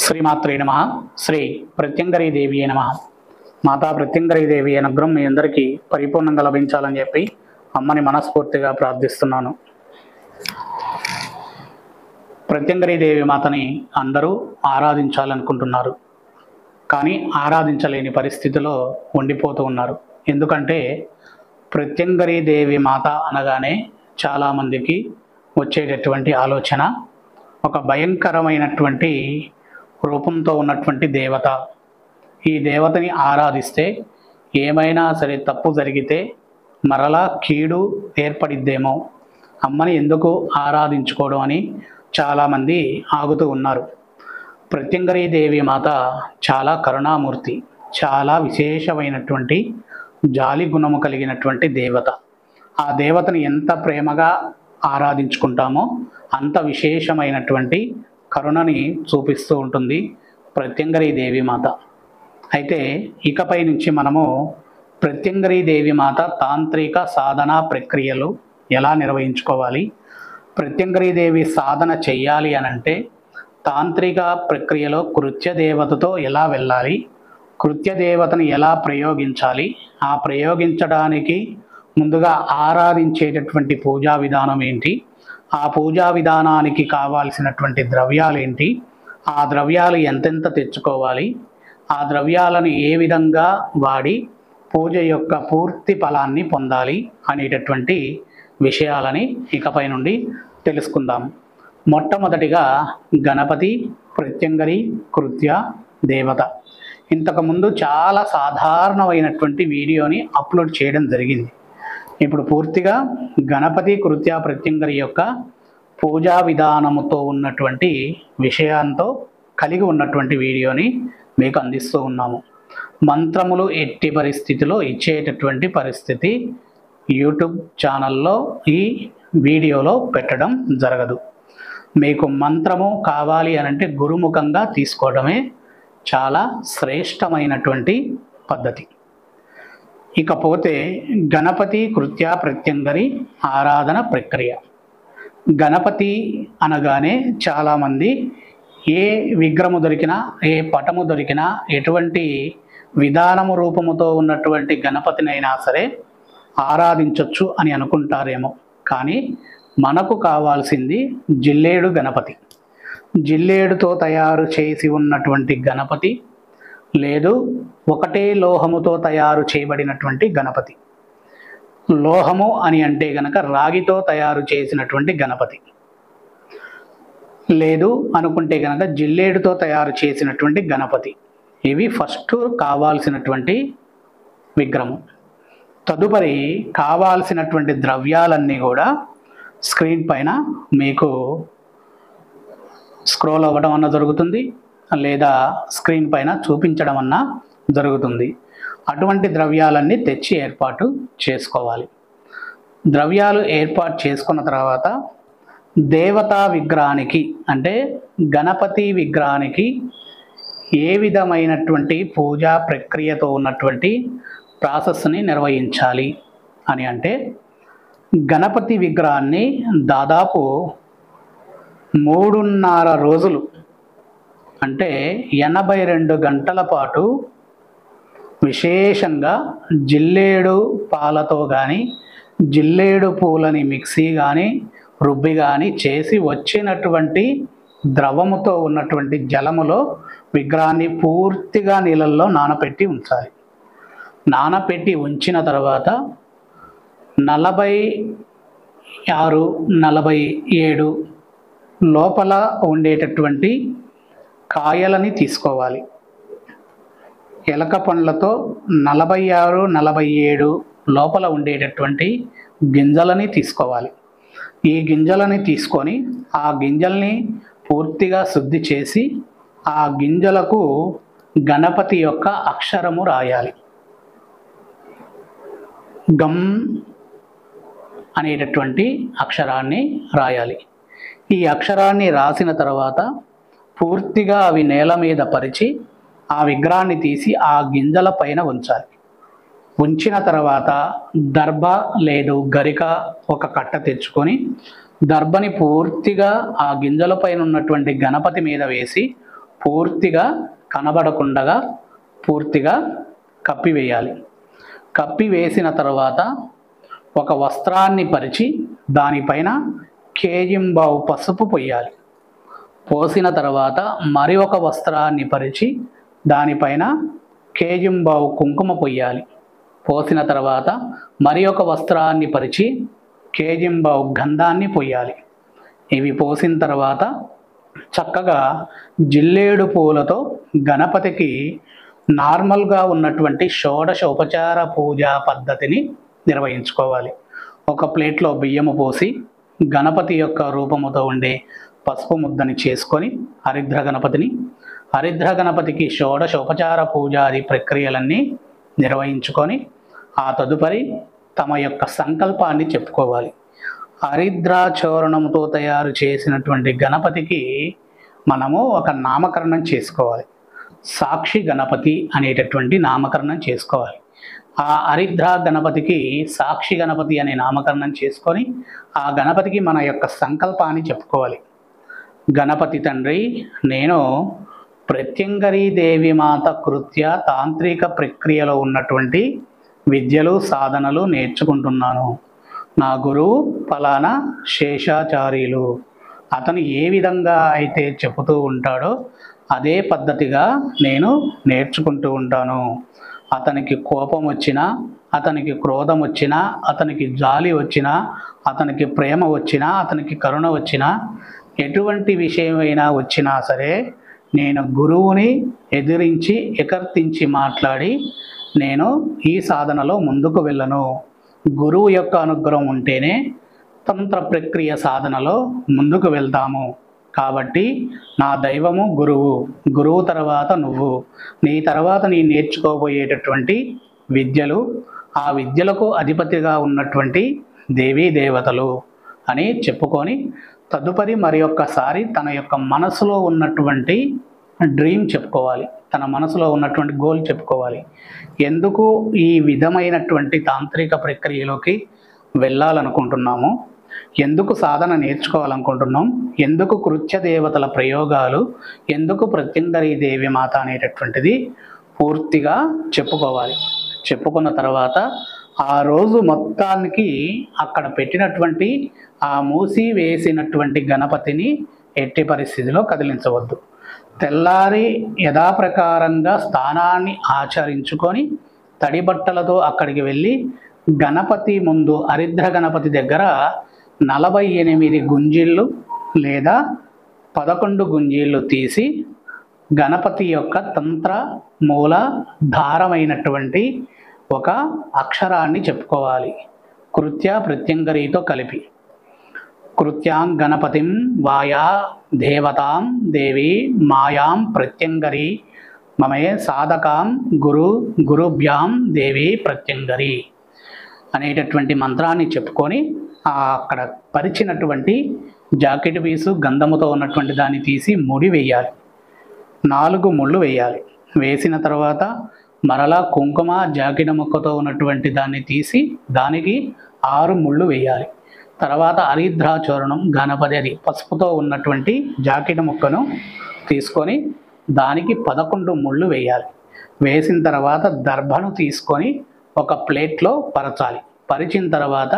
శ్రీమాత్రే నమః. శ్రీ ప్రత్యంగరీ దేవి నమః. మాతా ప్రత్యంగరీ దేవి అనుగ్రహం మీ అందరికీ పరిపూర్ణంగా లభించాలని చెప్పి అమ్మని మనస్ఫూర్తిగా ప్రార్థిస్తున్నాను. ప్రత్యంగరీ దేవి మాతని అందరూ ఆరాధించాలనుకుంటున్నారు, కానీ ఆరాధించలేని పరిస్థితిలో ఉండిపోతూ ఉన్నారు. ఎందుకంటే ప్రత్యంగరీ దేవి మాత అనగానే చాలామందికి వచ్చేటటువంటి ఆలోచన ఒక భయంకరమైనటువంటి రూపంతో ఉన్నటువంటి దేవత. ఈ దేవతని ఆరాధిస్తే ఏమైనా సరే తప్పు జరిగితే మరలా కీడు ఏర్పడిద్దేమో, అమ్మని ఎందుకు ఆరాధించుకోవడం అని చాలామంది ఆగుతూ ఉన్నారు. ప్రత్యంగరీ దేవి మాత చాలా కరుణామూర్తి, చాలా విశేషమైనటువంటి జాలి గుణము కలిగినటువంటి దేవత. ఆ దేవతని ఎంత ప్రేమగా ఆరాధించుకుంటామో అంత విశేషమైనటువంటి కరుణని చూపిస్తూ ఉంటుంది ప్రత్యంగరీ దేవి మాత. అయితే ఇకపై నుంచి మనము ప్రత్యంగరీ దేవి మాత తాంత్రిక సాధన ప్రక్రియలు ఎలా నిర్వహించుకోవాలి, ప్రత్యంగరీ దేవి సాధన చెయ్యాలి అనంటే తాంత్రిక ప్రక్రియలో కృత్య దేవతతో ఎలా వెళ్ళాలి, కృత్య దేవతను ఎలా ప్రయోగించాలి, ఆ ప్రయోగించడానికి ముందుగా ఆరాధించేటటువంటి పూజా విధానం ఏంటి, ఆ పూజా విధానానికి కావాల్సినటువంటి ద్రవ్యాలు ఏంటి, ఆ ద్రవ్యాలు ఎంతెంత తెచ్చుకోవాలి, ఆ ద్రవ్యాలను ఏ విధంగా వాడి పూజ యొక్క పూర్తి ఫలాన్ని పొందాలి అనేటటువంటి విషయాలని ఇకపై నుండి తెలుసుకుందాం. మొట్టమొదటిగా గణపతి, ప్రత్యంగరి, కృత్య దేవత. ఇంతకుముందు చాలా సాధారణమైనటువంటి వీడియోని అప్లోడ్ చేయడం జరిగింది. ఇప్పుడు పూర్తిగా గణపతి, కృత్య, ప్రత్యంగరి యొక్క పూజా విధానముతో ఉన్నటువంటి విషయంతో కలిగి ఉన్నటువంటి వీడియోని మీకు అందిస్తూ ఉన్నాము. మంత్రములు ఎట్టి పరిస్థితిలో ఇచ్చేటటువంటి పరిస్థితి యూట్యూబ్ ఛానల్లో ఈ వీడియోలో పెట్టడం జరగదు. మీకు మంత్రము కావాలి అనంటే గురుముఖంగా తీసుకోవడమే చాలా శ్రేష్టమైనటువంటి పద్ధతి. ఇకపోతే గణపతి, కృత్య, ప్రత్యంగరి ఆరాధన ప్రక్రియ. గణపతి అనగానే చాలామంది ఏ విగ్రహము దొరికినా, ఏ పటము దొరికినా, ఎటువంటి విధానము రూపముతో ఉన్నటువంటి గణపతినైనా సరే ఆరాధించవచ్చు అని అనుకుంటారేమో. కానీ మనకు కావాల్సింది జిల్లేడు గణపతి. జిల్లేడుతో తయారు చేసి ఉన్నటువంటి గణపతి, లేదు ఒకటే లోహముతో తయారు చేయబడినటువంటి గణపతి. లోహము అని అంటే గనక రాగితో తయారు చేసినటువంటి గణపతి, లేదు అనుకుంటే కనుక జిల్లేడుతో తయారు చేసినటువంటి గణపతి. ఇవి ఫస్ట్ కావాల్సినటువంటి విగ్రహం. తదుపరి కావాల్సినటువంటి ద్రవ్యాలన్నీ కూడా స్క్రీన్ పైన మీకు స్క్రోల్ అవ్వడం అన్న జరుగుతుంది, లేదా స్క్రీన్ పైన చూపించడం అన్న జరుగుతుంది. అటువంటి ద్రవ్యాలన్నీ తెచ్చి ఏర్పాటు చేసుకోవాలి. ద్రవ్యాలు ఏర్పాటు చేసుకున్న తర్వాత దేవతా విగ్రహానికి అంటే గణపతి విగ్రహానికి ఏ విధమైనటువంటి పూజా ప్రక్రియతో ఉన్నటువంటి ప్రాసెస్ని నిర్వహించాలి అని అంటే, గణపతి విగ్రహాన్ని దాదాపు 3.5 రోజులు అంటే 82 గంటల పాటు విశేషంగా జిల్లేడు పాలతో కానీ, జిల్లేడు పూలని మిక్సీ కానీ, రుబ్బి కానీ చేసి వచ్చినటువంటి ద్రవముతో ఉన్నటువంటి జలములో విగ్రహాన్ని పూర్తిగా నీళ్ళల్లో నానపెట్టి ఉంచాలి. నానపెట్టి ఉంచిన తర్వాత 46-47 లోపల ఉండేటటువంటి కాయలని తీసుకోవాలి. ఎలక పండ్లతో 46-47 లోపల ఉండేటటువంటి గింజలని తీసుకోవాలి. ఈ గింజలని తీసుకొని ఆ గింజల్ని పూర్తిగా శుద్ధి చేసి ఆ గింజలకు గణపతి యొక్క అక్షరము రాయాలి. గమ్ అనేటటువంటి అక్షరాన్ని రాయాలి. ఈ అక్షరాన్ని రాసిన తర్వాత పూర్తిగా అవి నేల మీద పరిచి ఆ విగ్రహాన్ని తీసి ఆ గింజల పైన ఉంచాలి. ఉంచిన తర్వాత దర్భ లేదు గరిక ఒక కట్ట తెచ్చుకొని దర్భని పూర్తిగా ఆ గింజల పైన ఉన్నటువంటి గణపతి మీద వేసి పూర్తిగా కనబడకుండా పూర్తిగా కప్పివేయాలి. కప్పివేసిన తర్వాత ఒక వస్త్రాన్ని పరిచి దానిపైన కేజింబావు పసుపు పొయ్యాలి. పోసిన తర్వాత మరి ఒక వస్త్రాన్ని పరిచి దానిపైన కేజింబావు కుంకుమ పొయ్యాలి. పోసిన తర్వాత మరి ఒక వస్త్రాన్ని పరిచి కేజింబావు గంధాన్ని పొయ్యాలి. ఇవి పోసిన తర్వాత చక్కగా జిల్లేడు పూలతో గణపతికి నార్మల్గా ఉన్నటువంటి షోడశ ఉపచార పూజా పద్ధతిని నిర్వహించుకోవాలి. ఒక ప్లేట్లో బియ్యము పోసి గణపతి యొక్క రూపముతో ఉండే పసుపు ముద్దని చేసుకొని హరిద్ర గణపతికి షోడశ ఉపచార పూజాది ప్రక్రియలన్నీ నిర్వహించుకొని ఆ తదుపరి తమ యొక్క సంకల్పాన్ని చెప్పుకోవాలి. హరిద్రాచూర్ణంతో తయారు చేసినటువంటి గణపతికి మనము ఒక నామకరణం చేసుకోవాలి. సాక్షి గణపతి అనేటటువంటి నామకరణం చేసుకోవాలి. ఆ హరిద్ర గణపతికి సాక్షి గణపతి అనే నామకరణం చేసుకొని ఆ గణపతికి మన యొక్క సంకల్పాన్ని చెప్పుకోవాలి. గణపతి తండ్రి, నేను ప్రత్యంగరీ దేవి మాత కృత్య తాంత్రిక ప్రక్రియలో ఉన్నటువంటి విద్యలు సాధనలు నేర్చుకుంటున్నాను. నా గురువు ఫలానా శేషాచార్యులు. అతను ఏ విధంగా అయితే చెబుతూ ఉంటాడో అదే పద్ధతిగా నేను నేర్చుకుంటూ ఉంటాను. అతనికి కోపం వచ్చినా, అతనికి క్రోధం వచ్చినా, అతనికి జాలి వచ్చినా, అతనికి ప్రేమ వచ్చినా, అతనికి కరుణ వచ్చినా, ఎటువంటి విషయమైనా వచ్చినా సరే నేను గురువుని ఎదిరించి ఎకర్తించి మాట్లాడి నేను ఈ సాధనలో ముందుకు వెళ్ళను. గురువు యొక్క అనుగ్రహం ఉంటేనే తంత్ర ప్రక్రియ సాధనలో ముందుకు వెళ్తాము. కాబట్టి నా దైవము గురువు, గురువు తర్వాత నువ్వు, నీ తర్వాత నీ నేర్చుకోబోయేటటువంటి విద్యలు, ఆ విద్యలకు అధిపతిగా ఉన్నటువంటి దేవీ దేవతలు అని చెప్పుకొని తదుపరి మరి ఒక్కసారి తన యొక్క మనసులో ఉన్నటువంటి డ్రీమ్ చెప్పుకోవాలి. తన మనసులో ఉన్నటువంటి గోల్ చెప్పుకోవాలి. ఎందుకు ఈ విధమైనటువంటి తాంత్రిక ప్రక్రియలోకి వెళ్ళాలనుకుంటున్నాము, ఎందుకు సాధన నేర్చుకోవాలనుకుంటున్నాం, ఎందుకు కృత్య దేవతల ప్రయోగాలు, ఎందుకు ప్రత్యంగరీ దేవి మాత అనేటటువంటిది పూర్తిగా చెప్పుకోవాలి. చెప్పుకున్న తర్వాత ఆ రోజు మొత్తానికి అక్కడ పెట్టినటువంటి ఆ మూసి వేసినటువంటి గణపతిని ఎట్టి పరిస్థితిలో కదిలించవద్దు. తెల్లారి యథాప్రకారంగా స్థానాన్ని ఆచరించుకొని తడి బట్టలతో అక్కడికి వెళ్ళి గణపతి ముందు హరిద్ర గణపతి దగ్గర 48 గుంజీళ్ళు లేదా 11 గుంజీళ్ళు తీసి గణపతి యొక్క తంత్ర మూల ధారమైనటువంటి ఒక అక్షరాన్ని చెప్పుకోవాలి. కృత్య ప్రత్యంగరీతో కలిపి కృత్యాం గణపతిం వాయా దేవతాం దేవి మాయాం ప్రత్యంగరి మమే సాధకాం గురుభ్యాం దేవి ప్రత్యంగరి అనేటటువంటి మంత్రాన్ని చెప్పుకొని అక్కడ పరిచినటువంటి జాకెట్ పీసు గంధముతో ఉన్నటువంటి దాన్ని తీసి ముడి వేయాలి. 4 ముళ్ళు వేయాలి. వేసిన తర్వాత మరలా కుంకుమ జాకెట్ ముక్కతో ఉన్నటువంటి దాన్ని తీసి దానికి 6 ముళ్ళు వేయాలి. తర్వాత హరిద్రాచూర్ణం గణపతి అది పసుపుతో ఉన్నటువంటి జాకెట్ ముక్కను తీసుకొని దానికి 11 ముళ్ళు వేయాలి. వేసిన తర్వాత దర్భను తీసుకొని ఒక ప్లేట్లో పరచాలి. పరిచిన తర్వాత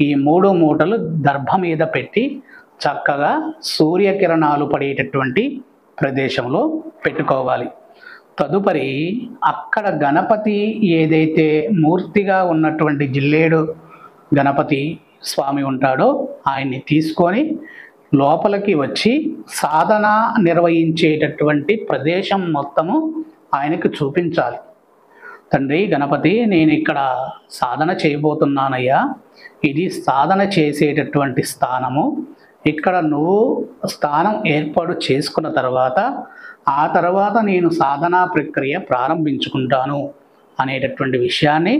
ఈ 3 మూటలు దర్భ మీద పెట్టి చక్కగా సూర్యకిరణాలు పడేటటువంటి ప్రదేశంలో పెట్టుకోవాలి. తదుపరి అక్కడ గణపతి ఏదైతే మూర్తిగా ఉన్నటువంటి జిల్లేడు గణపతి స్వామి ఉంటాడో ఆయన్ని తీసుకొని లోపలికి వచ్చి సాధన నిర్వహించేటటువంటి ప్రదేశం మొత్తము ఆయనకు చూపించాలి. తండ్రి గణపతి, నేను ఇక్కడ సాధన చేయబోతున్నానయ్యా, ఇది సాధన చేసేటటువంటి స్థానము. ఇక్కడ నువ్వు స్థానం ఏర్పాటు చేసుకున్న తర్వాత ఆ తర్వాత నేను సాధనా ప్రక్రియ ప్రారంభించుకుంటాను అనేటటువంటి విషయాన్ని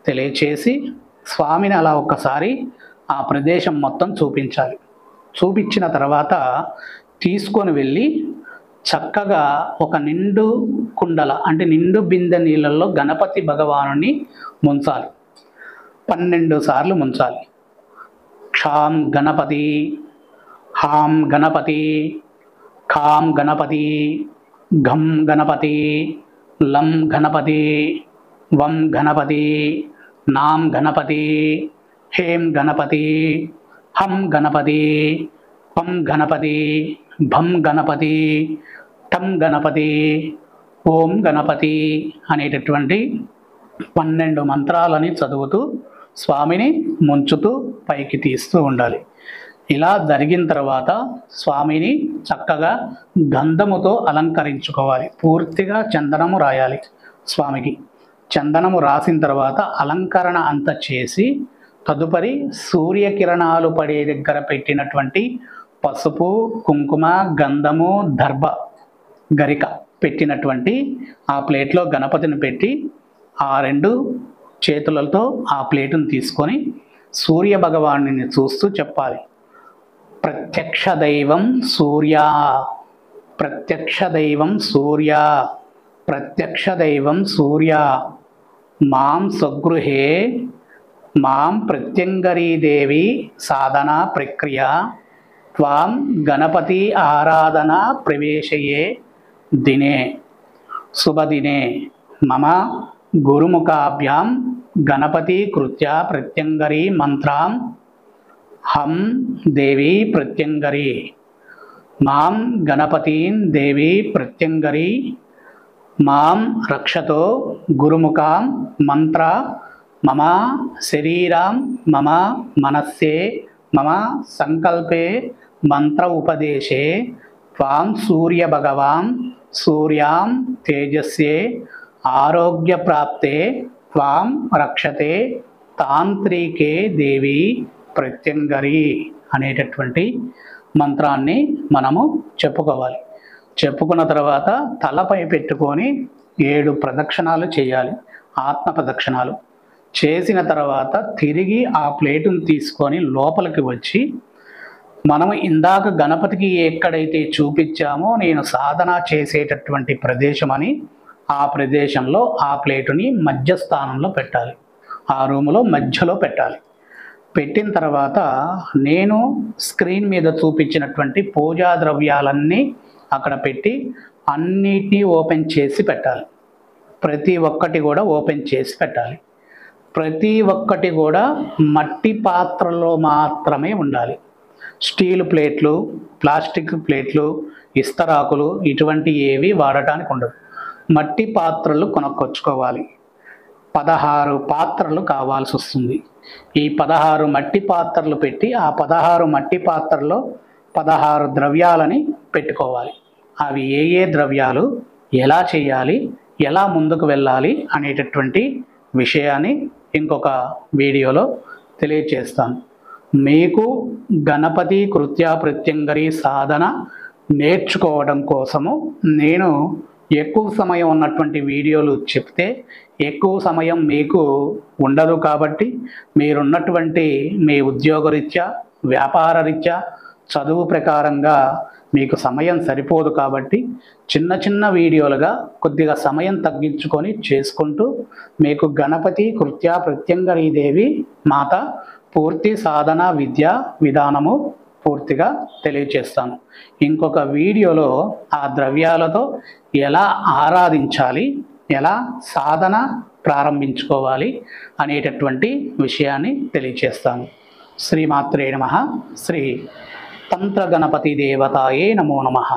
తెలియచేసి స్వామిని అలా ఒక్కసారి ఆ ప్రదేశం మొత్తం చూపించాలి. చూపించిన తర్వాత తీసుకొని వెళ్ళి చక్కగా ఒక నిండు కుండల అంటే నిండు బిందె నీళ్ళల్లో గణపతి భగవానుని ముంచాలి. 12 సార్లు ముంచాలి. క్షాం గణపతి, హాం గణపతి, ఖాం గణపతి, ఘం గణపతి, లం గణపతి, వం గణపతి, నాం గణపతి, హేం గణపతి, హం గణపతి, పం గణపతి, భం గణపతి, టం గణపతి, ఓం గణపతి అనేటటువంటి 12 మంత్రాలని చదువుతూ స్వామిని ముంచుతూ పైకి తీస్తూ ఉండాలి. ఇలా జరిగిన తర్వాత స్వామిని చక్కగా గంధముతో అలంకరించుకోవాలి. పూర్తిగా చందనము రాయాలి స్వామికి. చందనము రాసిన తర్వాత అలంకరణ అంతా చేసి తదుపరి సూర్యకిరణాలు పడే దగ్గర పెట్టినటువంటి పసుపు, కుంకుమ, గంధము, దర్భ, గరిక పెట్టినటువంటి ఆ ప్లేట్లో గణపతిని పెట్టి ఆ 2 చేతులతో ఆ ప్లేటును తీసుకొని సూర్య భగవానుని చూస్తూ చెప్పాలి. ప్రత్యక్ష దైవం సూర్య, ప్రత్యక్ష దైవం సూర్య, ప్రత్యక్ష దైవం సూర్య, మాం స్వగృహే మాం ప్రత్యంగరీదేవి సాధనా ప్రక్రియ త్వాం గణపతి ఆరాధన ప్రవేశయే దినే శుభదినే మమ గురుముఖాభ్యాం గణపతి కృత్య ప్రత్యంగరీ మంత్రాం హం దేవి ప్రత్యంగరీ మాం గణపతిన్ దేవి ప్రత్యంగరీ మాం రక్షతో గురుముఖాం మంత్ర మమ శరీరాం మమ మనస్సే మమ సంకల్పే మంత్ర ఉపదేశే త్వాం సూర్య భగవాన్ సూర్యాం తేజస్యే ఆరోగ్య ప్రాప్తే త్వాం రక్షతే తాంత్రికే దేవి ప్రత్యంగరీ అనేటటువంటి మంత్రాన్ని మనము చెప్పుకోవాలి. చెప్పుకున్న తర్వాత తలపై పెట్టుకొని 7 ప్రదక్షిణాలు చేయాలి, ఆత్మ ప్రదక్షిణాలు. చేసిన తర్వాత తిరిగి ఆ ప్లేటును తీసుకొని లోపలికి వచ్చి మనం ఇందాక గణపతికి ఎక్కడైతే చూపించామో నేను సాధన చేసేటటువంటి ప్రదేశం అని ఆ ప్రదేశంలో ఆ ప్లేటుని మధ్యస్థానంలో పెట్టాలి. ఆ రూములో మధ్యలో పెట్టాలి. పెట్టిన తర్వాత నేను స్క్రీన్ మీద చూపించినటువంటి పూజా ద్రవ్యాలన్నీ అక్కడ పెట్టి అన్నిటినీ ఓపెన్ చేసి పెట్టాలి. ప్రతి ఒక్కటి కూడా ఓపెన్ చేసి పెట్టాలి. ప్రతి ఒక్కటి కూడా మట్టి పాత్రలో మాత్రమే ఉండాలి. స్టీల్ ప్లేట్లు, ప్లాస్టిక్ ప్లేట్లు, ఇస్తరాకులు ఇటువంటి ఏవి వాడటానికి ఉండదు. మట్టి పాత్రలు కొనుక్కొచ్చుకోవాలి. 16 పాత్రలు కావాల్సి వస్తుంది. ఈ 16 మట్టి పాత్రలు పెట్టి ఆ 16 మట్టి పాత్రలో 16 ద్రవ్యాలని పెట్టుకోవాలి. అవి ఏ ద్రవ్యాలు, ఎలా చేయాలి, ఎలా ముందుకు వెళ్ళాలి అనేటటువంటి విషయాన్ని ఇంకొక వీడియోలో తెలియచేస్తాను. మీకు గణపతి కృత్య ప్రత్యంగరీ సాధన నేర్చుకోవడం కోసము నేను ఎక్కువ సమయం ఉన్నటువంటి వీడియోలు చెప్తే ఎక్కువ సమయం మీకు ఉండదు. కాబట్టి మీరున్నటువంటి మీ ఉద్యోగరీత్యా, వ్యాపార రీత్యా, చదువు ప్రకారంగా మీకు సమయం సరిపోదు. కాబట్టి చిన్న చిన్న వీడియోలుగా కొద్దిగా సమయం తగ్గించుకొని చేసుకుంటూ మీకు గణపతి కృత్య ప్రత్యంగరీదేవి మాత పూర్తి సాధన విద్యా విధానము పూర్తిగా తెలియచేస్తాను. ఇంకొక వీడియోలో ఆ ద్రవ్యాలతో ఎలా ఆరాధించాలి, ఎలా సాధన ప్రారంభించుకోవాలి అనేటటువంటి విషయాన్ని తెలియచేస్తాను. శ్రీమాత్రే నమః. శ్రీ తంత్ర గణపతి దేవతాయే నమో నమః.